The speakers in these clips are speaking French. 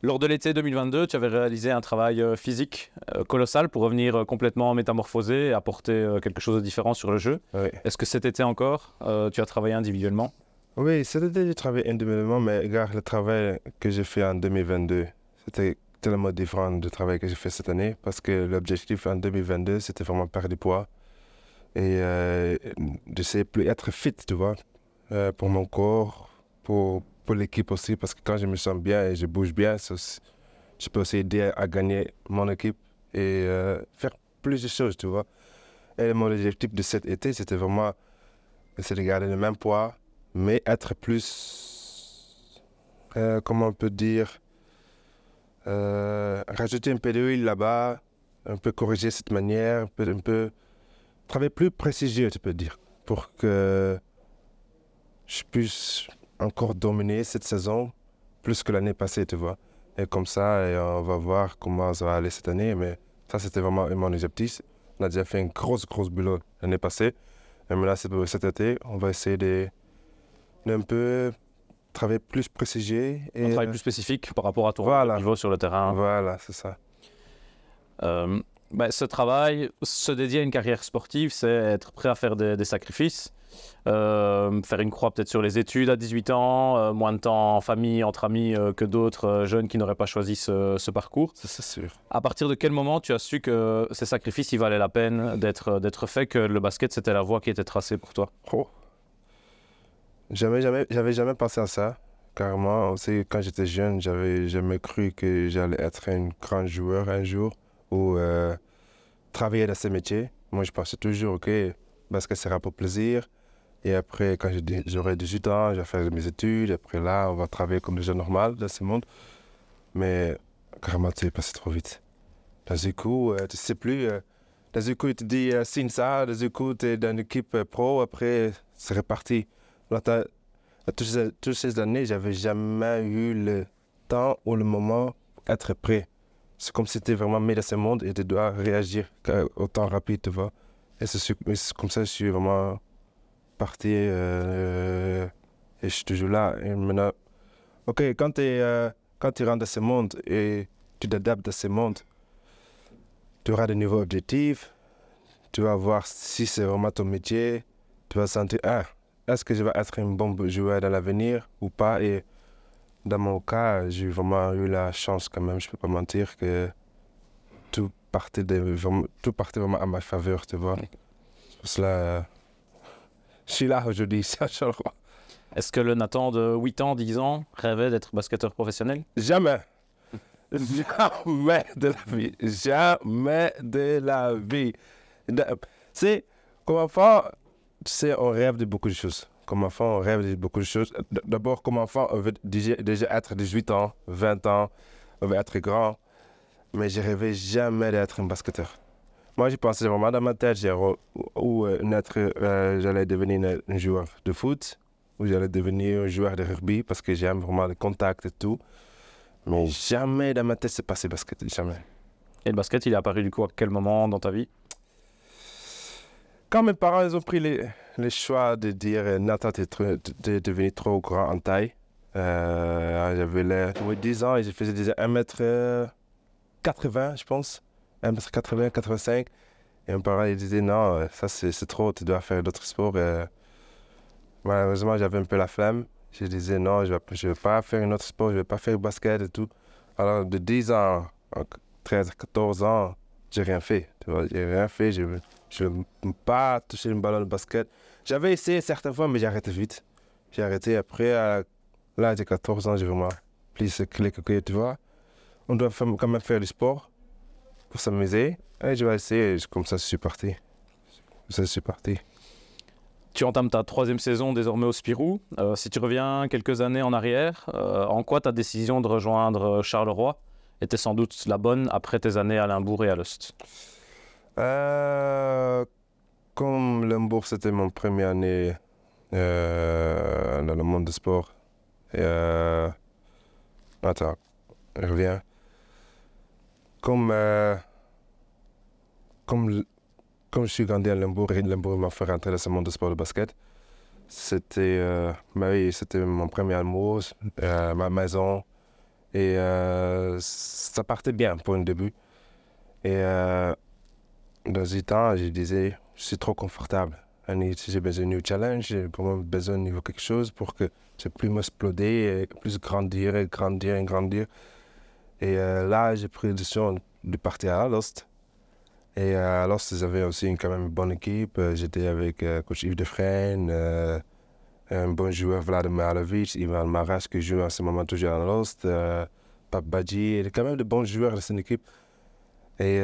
Lors de l'été 2022, tu avais réalisé un travail physique colossal pour revenir complètement métamorphosé et apporter quelque chose de différent sur le jeu. Oui, Est-ce que cet été encore, tu as travaillé individuellement? oui, c'était du travail individuellement, mais regarde, le travail que j'ai fait en 2022, c'était tellement différent du travail que j'ai fait cette année, parce que l'objectif en 2022, c'était vraiment perdre du poids et d'essayer de plus être fit, tu vois, pour mon corps, pour l'équipe aussi, parce que quand je me sens bien et je bouge bien, je peux aussi aider à gagner mon équipe et faire plus de choses, tu vois. Et mon objectif de cet été, c'était vraiment essayer de garder le même poids, mais être plus, comment on peut dire, rajouter un peu d'huile là-bas, un peu corriger cette manière, un peu travailler plus précis, tu peux dire, pour que je puisse encore dominer cette saison plus que l'année passée, tu vois. Et comme ça, et on va voir comment ça va aller cette année, mais ça, c'était vraiment mon objectif. On a déjà fait un gros boulot l'année passée. Et maintenant, cet été, on va essayer d'un peu travailler plus précis. Un Et travail plus spécifique par rapport à ton voilà. niveau sur le terrain. Voilà, c'est ça. Ce travail, se dédier à une carrière sportive, c'est être prêt à faire des sacrifices. Faire une croix peut-être sur les études à 18 ans, moins de temps en famille, entre amis que d'autres jeunes qui n'auraient pas choisi ce parcours. C'est sûr. À partir de quel moment tu as su que ces sacrifices, il valait la peine d'être fait, que le basket, c'était la voie qui était tracée pour toi? Oh. J'avais jamais pensé à ça. Carrément, aussi, quand j'étais jeune, j'avais jamais cru que j'allais être un grand joueur un jour ou travailler dans ce métier. Moi, je pensais toujours, OK, basket sera pour plaisir. Et après, quand j'aurai 18 ans, je vais faire mes études. Après là, on va travailler comme des gens normaux dans ce monde. Mais carrément, c'est passé trop vite. Dans un coup, tu sais plus. Dans un coup, il te dit signe ça. Dans un coup, tu es dans l'équipe pro. Après, c'est reparti. Là, toutes ces années, j'avais jamais eu le temps ou le moment pour être prêt. C'est comme si c'était vraiment mis dans ce monde et tu dois réagir au temps rapide, tu vois. Et c'est comme ça que je suis vraiment parti et je suis toujours là. Et maintenant, OK, quand tu rentres dans ce monde et tu t'adaptes à ce monde, tu auras de nouveaux objectifs, tu vas voir si c'est vraiment ton métier, tu vas sentir, est-ce que je vais être un bon joueur dans l'avenir ou pas? Et dans mon cas, j'ai vraiment eu la chance quand même, je peux pas mentir, que tout partait vraiment à ma faveur, tu vois. C'est pour cela, je suis là aujourd'hui, ça change. Est-ce que le Nathan de 8 ans, 10 ans rêvait d'être basketteur professionnel? Jamais. Jamais de la vie. Jamais de la vie. C'est comme enfant, tu sais, on rêve de beaucoup de choses. Comme enfant, on rêve de beaucoup de choses. D'abord, comme enfant, on veut déjà être 18 ans, 20 ans, on veut être grand. Mais je rêvais jamais d'être un basketteur. Moi, j'y pensais vraiment dans ma tête, j'allais devenir un joueur de foot, ou j'allais devenir un joueur de rugby, parce que j'aime vraiment le contact et tout. Mais jamais dans ma tête c'est passé basket, jamais. Et le basket, il est apparu du coup à quel moment dans ta vie? Quand mes parents ils ont pris les choix de dire Nathan, t'es devenu trop grand en taille. J'avais 10 ans et je faisais déjà 1m80, je pense. 1m80, 85. Et mes parents ils disaient non, ça c'est trop, tu dois faire d'autres sports. Malheureusement, j'avais un peu la flemme. Je disais non, je vais pas faire un autre sport, je vais pas faire basket et tout. Alors de 10 ans, 13, 14 ans, j'ai rien fait. Tu vois, j'ai rien fait, je n'ai pas touché une ballon de basket. J'avais essayé certaines fois, mais j'ai arrêté vite. J'ai arrêté après, à l'âge de 14 ans, j'ai vraiment pris ce clic, ok, tu vois. On doit quand même faire du sport pour s'amuser. Et je vais essayer, comme ça je suis parti. Tu entames ta 3e saison désormais au Spirou. Si tu reviens quelques années en arrière, en quoi ta décision de rejoindre Charleroi était sans doute la bonne après tes années à Limbourg et à Lust? Comme Limbourg, c'était mon première année dans le monde du sport. Attends, je reviens. Comme je suis grandi à Limbourg et Limbourg m'a fait rentrer dans ce monde du sport de basket, c'était mon premier amour, ma maison. Et ça partait bien pour un début. Et dans ce temps, je disais, je suis trop confortable. J'ai besoin d'un challenge, j'ai vraiment besoin de quelque chose pour que je puisse m'exploder, et plus grandir et grandir et grandir. Et là, j'ai pris la décision de partir à Alost. Et à Alost, ils avaient aussi quand même une bonne équipe. J'étais avec coach Yves Defresne, un bon joueur Vladimir Alovic, Ivan Maras qui joue en ce moment toujours à Alost, Pape Badji, il y a quand même de bons joueurs de cette équipe. Et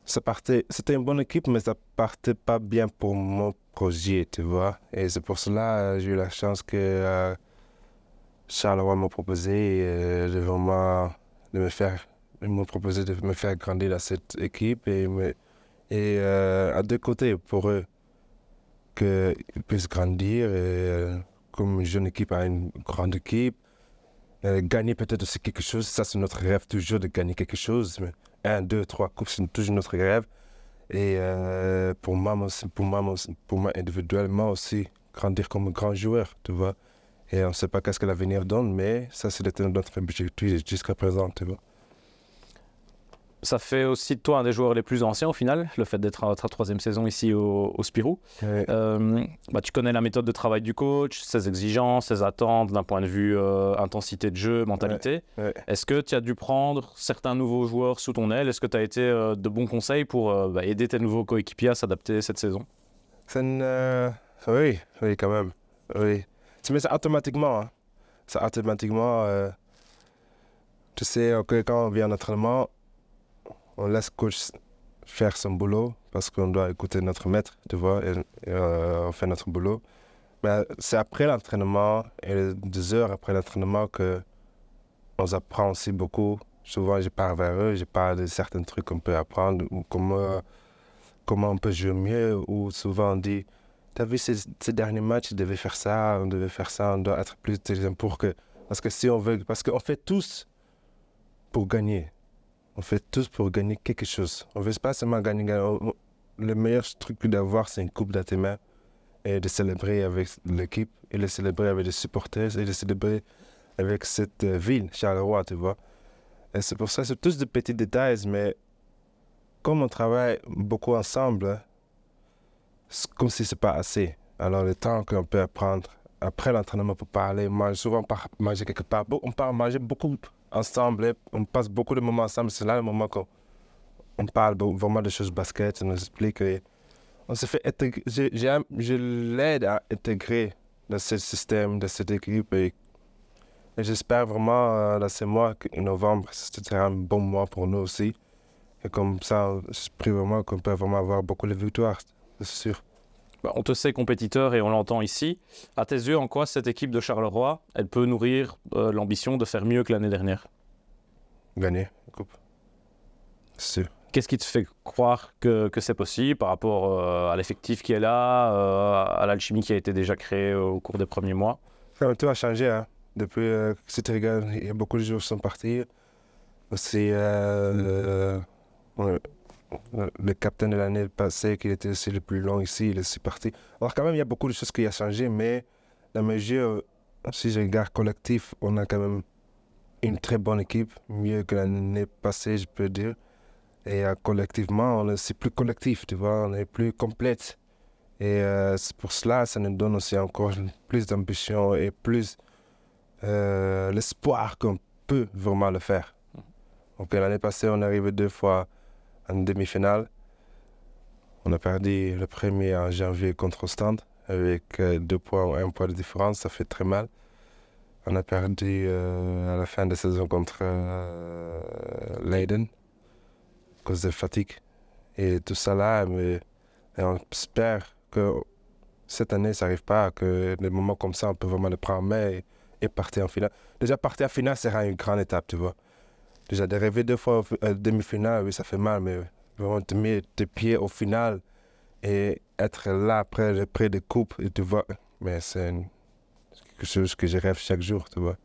c'était une bonne équipe, mais ça partait pas bien pour mon projet, tu vois. Et c'est pour cela que j'ai eu la chance que Charleroi m'a proposé ils m'ont proposé de me faire grandir dans cette équipe et à deux côtés pour eux, qu'ils puissent grandir comme une jeune équipe à une grande équipe. Gagner peut-être aussi quelque chose, ça c'est notre rêve toujours de gagner quelque chose. Mais 1, 2, 3 coupes, c'est toujours notre rêve. Et pour moi individuellement aussi, grandir comme un grand joueur, tu vois. Et on ne sait pas qu'est-ce que l'avenir donne, mais ça c'était notre objectif jusqu'à présent, tu vois. Ça fait aussi de toi un des joueurs les plus anciens au final, le fait d'être à ta troisième saison ici au Spirou. Ouais. Tu connais la méthode de travail du coach, ses exigences, ses attentes d'un point de vue intensité de jeu, mentalité. Ouais. Est-ce que tu as dû prendre certains nouveaux joueurs sous ton aile? Est-ce que tu as été de bons conseils pour aider tes nouveaux coéquipiers à s'adapter cette saison? Oui, quand même. Oui. Mais c'est automatiquement. Hein. C'est automatiquement. Tu sais, quand on vient en entraînement, on laisse le coach faire son boulot parce qu'on doit écouter notre maître, tu vois, et on fait notre boulot. Mais c'est après l'entraînement et 2 heures après l'entraînement qu'on apprend aussi beaucoup. Souvent, je pars vers eux, je parle de certains trucs qu'on peut apprendre ou comment on peut jouer mieux. Ou souvent, on dit, t'as vu ces derniers matchs, on devait faire ça, on doit être plus intelligent parce que si on veut, parce qu'on fait tous pour gagner. On fait tous pour gagner quelque chose. On ne veut pas seulement gagner. Le meilleur truc d'avoir, c'est une coupe dans tes mains et de célébrer avec l'équipe, et de célébrer avec les supporters, et de célébrer avec cette ville, Charleroi, tu vois. Et c'est pour ça, c'est tous de petits détails, mais comme on travaille beaucoup ensemble, c'est comme si ce n'est pas assez. Alors, le temps qu'on peut prendre après l'entraînement pour parler, souvent manger quelque part, on part manger beaucoup ensemble, on passe beaucoup de moments ensemble. C'est là le moment qu'on parle vraiment de choses basket, on nous explique. On se fait intégrer, je l'aide à intégrer dans ce système, dans cette équipe. Et j'espère vraiment, dans ces mois, en novembre, ce sera un bon mois pour nous aussi. Et comme ça, je prie vraiment qu'on peut vraiment avoir beaucoup de victoires, c'est sûr. On te sait compétiteur et on l'entend ici. À tes yeux, en quoi cette équipe de Charleroi, elle peut nourrir l'ambition de faire mieux que l'année dernière? Gagner la coupe, c'est sûr. Qu'est-ce qui te fait croire que c'est possible par rapport à l'effectif qui est là, à l'alchimie qui a été déjà créée au cours des premiers mois? Tout a changé. Hein. Depuis que tu regardes, il y a beaucoup de joueurs qui sont partis. Aussi, le capitaine de l'année passée, qui était aussi le plus long ici, il est aussi parti. Alors quand même, il y a beaucoup de choses qui ont changé, mais dans mes yeux, si je regarde collectif, on a quand même une très bonne équipe, mieux que l'année passée, je peux dire. Et collectivement, c'est plus collectif, tu vois, on est plus complète. Et c'est pour cela, ça nous donne aussi encore plus d'ambition et plus l'espoir qu'on peut vraiment le faire. Donc l'année passée, on est arrivé 2 fois en demi-finale. On a perdu le premier en janvier contre Ostende avec 2 points ou 1 point de différence, ça fait très mal. On a perdu à la fin de saison contre Leiden à cause de fatigue et tout ça là. Mais on espère que cette année, ça n'arrive pas, que des moments comme ça, on peut vraiment le prendre en main et partir en finale. Déjà, partir en finale sera une grande étape, tu vois. Déjà, d'arriver 2 fois en demi-finale, oui, ça fait mal, mais vraiment te mettre tes pieds au final et être là près des coupes, et tu vois, mais c'est quelque chose que je rêve chaque jour, tu vois.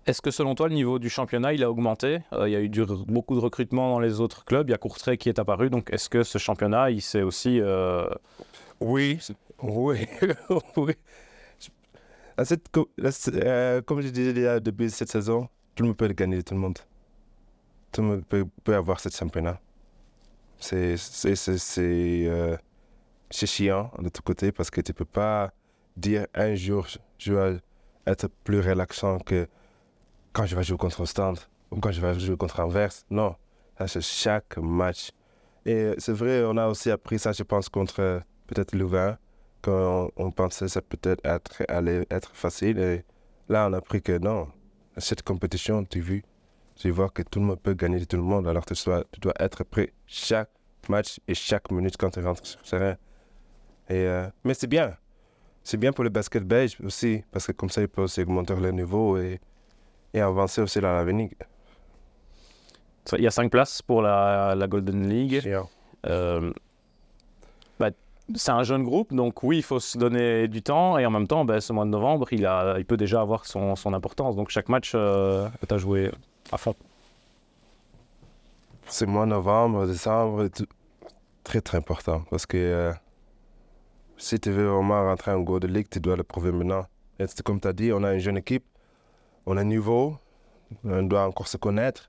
Est-ce que selon toi, le niveau du championnat, il a augmenté? Il y a eu beaucoup de recrutements dans les autres clubs, il y a Courtrai qui est apparu, donc est-ce que ce championnat, il s'est aussi... Oui, oui, oui. Comme je disais déjà depuis cette saison, tout le monde peut le gagner, tout le monde. Tout le monde peut avoir ce championnat. C'est chiant de tout côté parce que tu ne peux pas dire un jour je vais être plus relaxant que quand je vais jouer contre Ostende ou quand je vais jouer contre Anvers. Non, ça c'est chaque match. Et c'est vrai, on a aussi appris ça, je pense, contre peut-être Louvain, quand on pensait que ça peut-être allait être facile. Et là, on a appris que non, cette compétition, tu vois que tout le monde peut gagner de tout le monde, alors tu dois être prêt chaque match et chaque minute quand tu rentres sur le terrain. Mais c'est bien. C'est bien pour le basket belge aussi, parce que comme ça, ils peuvent aussi augmenter leur niveau et avancer aussi dans l'avenir. Il y a 5 places pour la Golden League. Chiant. C'est un jeune groupe, donc oui, il faut se donner du temps. Et en même temps, ce mois de novembre, il peut déjà avoir son importance. Donc chaque match est à jouer à fond. C'est mois novembre, décembre, très très important, parce que si tu veux vraiment rentrer en Golden League, tu dois le prouver maintenant. Et comme tu as dit, on a une jeune équipe, on a un niveau, on doit encore se connaître,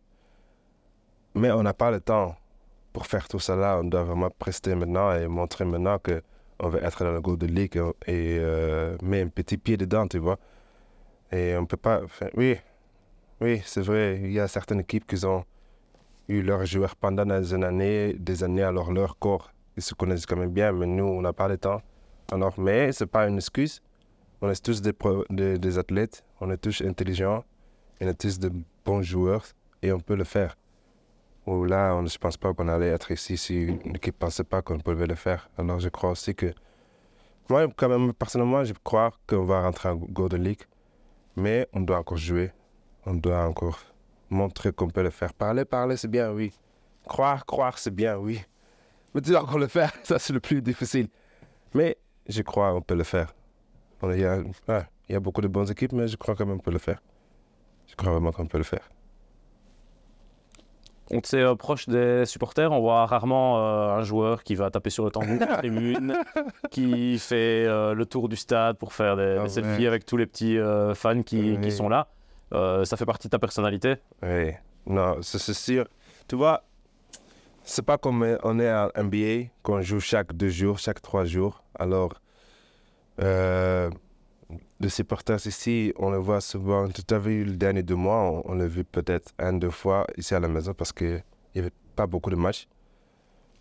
mais on n'a pas le temps pour faire tout ça là. On doit vraiment prester maintenant et montrer maintenant qu'on veut être dans la Golden League et mettre un petit pied dedans, tu vois. Et on ne peut pas... Oui, c'est vrai, il y a certaines équipes qui ont eu leurs joueurs pendant des années, alors leur corps, ils se connaissent quand même bien, mais nous, on n'a pas le temps. Alors, mais ce n'est pas une excuse. On est tous des athlètes, on est tous intelligents, on est tous de bons joueurs et on peut le faire. Ou là, je ne pense pas qu'on allait être ici si l'équipe ne pensait pas qu'on pouvait le faire. Alors, je crois aussi que... Moi, quand même, personnellement, je crois qu'on va rentrer en Golden League, mais on doit encore jouer. On doit encore montrer qu'on peut le faire. Parler, c'est bien, oui. Croire, c'est bien, oui. Mais tu dois encore le faire, ça c'est le plus difficile. Mais je crois qu'on peut le faire. Il y a beaucoup de bonnes équipes, mais je crois quand même qu'on peut le faire. Je crois vraiment qu'on peut le faire. On est proche des supporters, on voit rarement un joueur qui va taper sur le tambour de la tribune, qui fait le tour du stade pour faire des selfies avec tous les petits fans qui sont là. Ça fait partie de ta personnalité? Oui, non, c'est sûr. Tu vois, c'est pas comme on est en NBA, qu'on joue chaque 2 jours, chaque 3 jours. Alors, les supporters ici, on le voit souvent. Tu as vu le dernier 2 mois, on l'a vu peut-être 1-2 fois ici à la maison parce qu'il n'y avait pas beaucoup de matchs.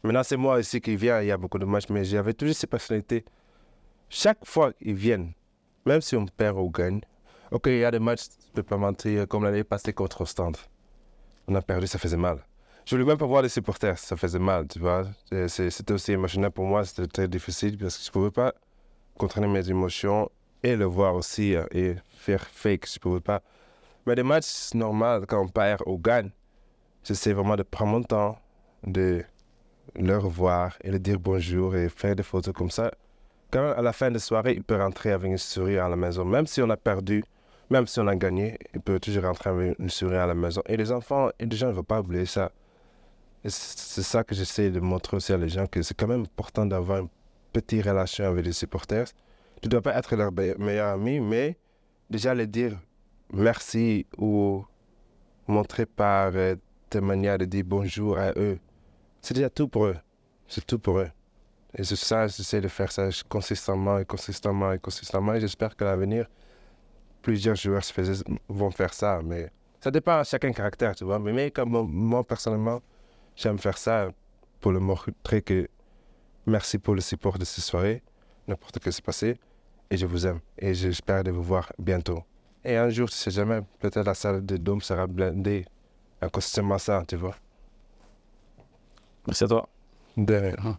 Maintenant, c'est moi ici qui viens, il y a beaucoup de matchs, mais j'avais toujours cette personnalité. Chaque fois qu'ils viennent, même si on perd ou gagne, ok, il y a des matchs, je ne peux pas mentir, comme l'année passée contre Ostende. On a perdu, ça faisait mal. Je voulais même pas voir les supporters, ça faisait mal, tu vois. C'était aussi émotionnel pour moi, c'était très difficile parce que je ne pouvais pas contrôler mes émotions et le voir aussi et faire fake, je ne pouvais pas. Mais des matchs normaux, quand on perd ou gagne, j'essaie vraiment de prendre mon temps, de le revoir et de dire bonjour et faire des photos comme ça. Quand même, à la fin de la soirée, il peut rentrer avec une sourire à la maison. Même si on a perdu, même si on a gagné, il peut toujours rentrer avec une sourire à la maison. Et les enfants et les gens ne vont pas oublier ça. Et c'est ça que j'essaie de montrer aussi à les gens, que c'est quand même important d'avoir une petite relation avec les supporters. Tu ne dois pas être leur meilleur ami, mais déjà les dire merci ou montrer par tes manières de dire bonjour à eux. C'est déjà tout pour eux. C'est tout pour eux. Et c'est ça, j'essaie de faire ça consistamment. Et j'espère qu'à l'avenir, plusieurs joueurs vont faire ça. Mais ça dépend de chacun caractère, tu vois. Mais comme moi, personnellement, j'aime faire ça pour le montrer que merci pour le support de cette soirée, n'importe ce qui s'est passé. Et je vous aime. Et j'espère de vous voir bientôt. Et un jour, tu sais jamais, peut-être la salle de Dôme sera blindée. Un costume ça, tu vois. Merci à toi. De rien.